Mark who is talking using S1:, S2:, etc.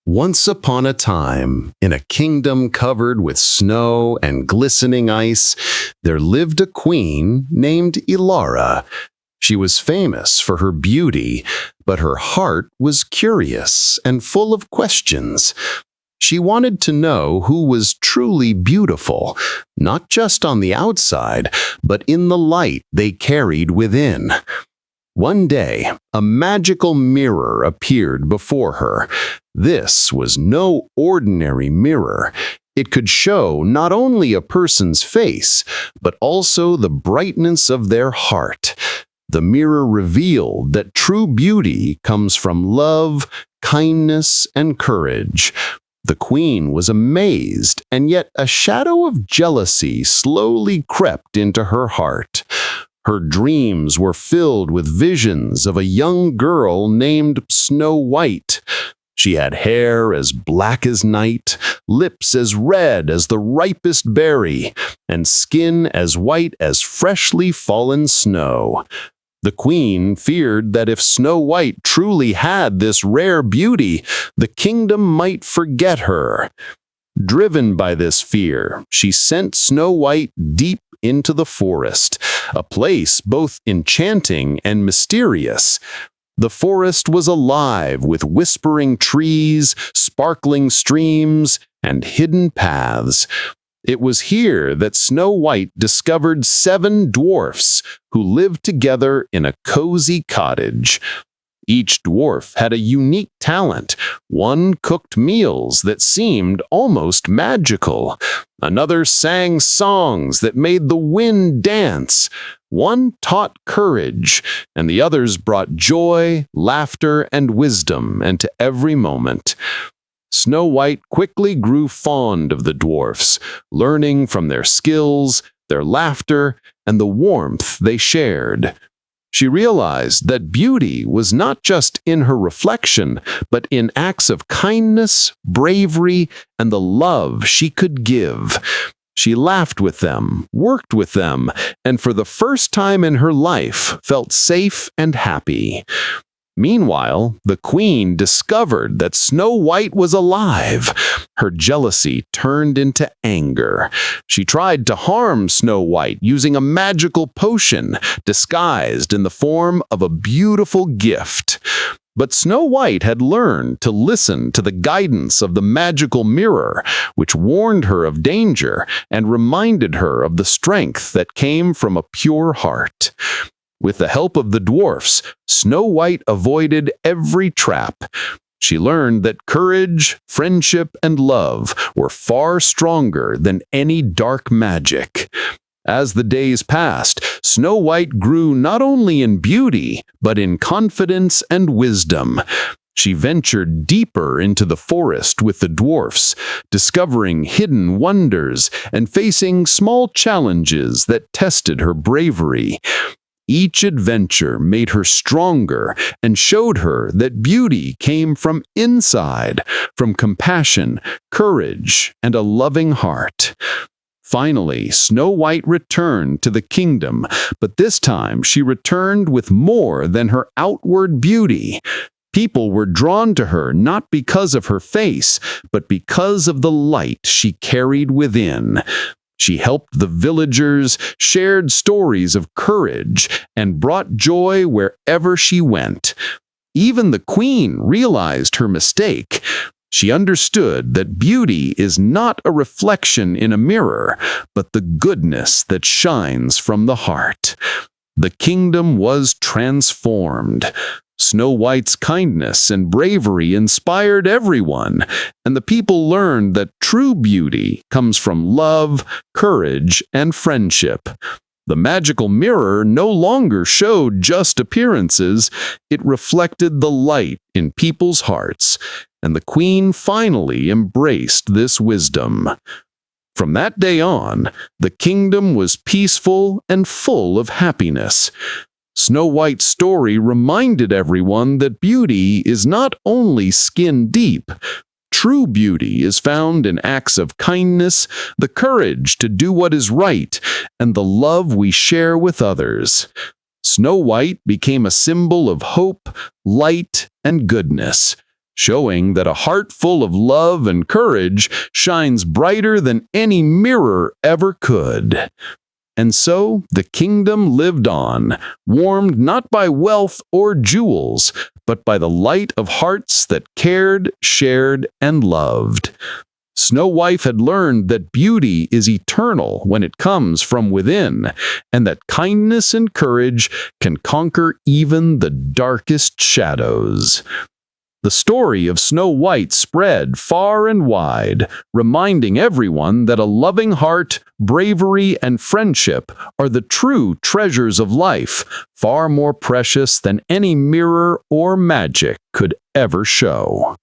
S1: Once upon a time, in a kingdom covered with snow and glistening ice, there lived a queen named Ilara. She was famous for her beauty, but her heart was curious and full of questions. She wanted to know who was truly beautiful, not just on the outside, but in the light they carried within. One day, a magical mirror appeared before her. This was no ordinary mirror. It could show not only a person's face, but also the brightness of their heart. The mirror revealed that true beauty comes from love, kindness, and courage. The queen was amazed, and yet a shadow of jealousy slowly crept into her heart. Her dreams were filled with visions of a young girl named Snow White. She had hair as black as night, lips as red as the ripest berry, and skin as white as freshly fallen snow. The queen feared that if Snow White truly had this rare beauty, the kingdom might forget her. Driven by this fear, she sent Snow White deep into the forest, a place both enchanting and mysterious. The forest was alive with whispering trees, sparkling streams, and hidden paths. It was here that Snow White discovered 7 dwarfs who lived together in a cozy cottage. Each dwarf had a unique talent. One cooked meals that seemed almost magical. Another sang songs that made the wind dance. One taught courage, and the others brought joy, laughter, and wisdom into every moment. Snow White quickly grew fond of the dwarfs, learning from their skills, their laughter, and the warmth they shared. She realized that beauty was not just in her reflection, but in acts of kindness, bravery, and the love she could give. She laughed with them, worked with them, and for the first time in her life felt safe and happy. Meanwhile, the queen discovered that Snow White was alive. Her jealousy turned into anger. She tried to harm Snow White using a magical potion disguised in the form of a beautiful gift. But Snow White had learned to listen to the guidance of the magical mirror, which warned her of danger and reminded her of the strength that came from a pure heart. With the help of the dwarfs, Snow White avoided every trap. She learned that courage, friendship, and love were far stronger than any dark magic. As the days passed, Snow White grew not only in beauty, but in confidence and wisdom. She ventured deeper into the forest with the dwarfs, discovering hidden wonders and facing small challenges that tested her bravery. Each adventure made her stronger and showed her that beauty came from inside, from compassion, courage, and a loving heart. Finally, Snow White returned to the kingdom, but this time she returned with more than her outward beauty. People were drawn to her not because of her face, but because of the light she carried within. She helped the villagers, shared stories of courage, and brought joy wherever she went. Even the queen realized her mistake. She understood that beauty is not a reflection in a mirror, but the goodness that shines from the heart. The kingdom was transformed. Snow White's kindness and bravery inspired everyone, and the people learned that true beauty comes from love, courage, and friendship. The magical mirror no longer showed just appearances, it reflected the light in people's hearts, and the queen finally embraced this wisdom. From that day on, the kingdom was peaceful and full of happiness. Snow White's story reminded everyone that beauty is not only skin deep. True beauty is found in acts of kindness, the courage to do what is right, and the love we share with others. Snow White became a symbol of hope, light, and goodness. showing that a heart full of love and courage shines brighter than any mirror ever could. And so the kingdom lived on, warmed not by wealth or jewels, but by the light of hearts that cared, shared, and loved. Snow White had learned that beauty is eternal when it comes from within, and that kindness and courage can conquer even the darkest shadows. The story of Snow White spread far and wide, reminding everyone that a loving heart, bravery, and friendship are the true treasures of life, far more precious than any mirror or magic could ever show.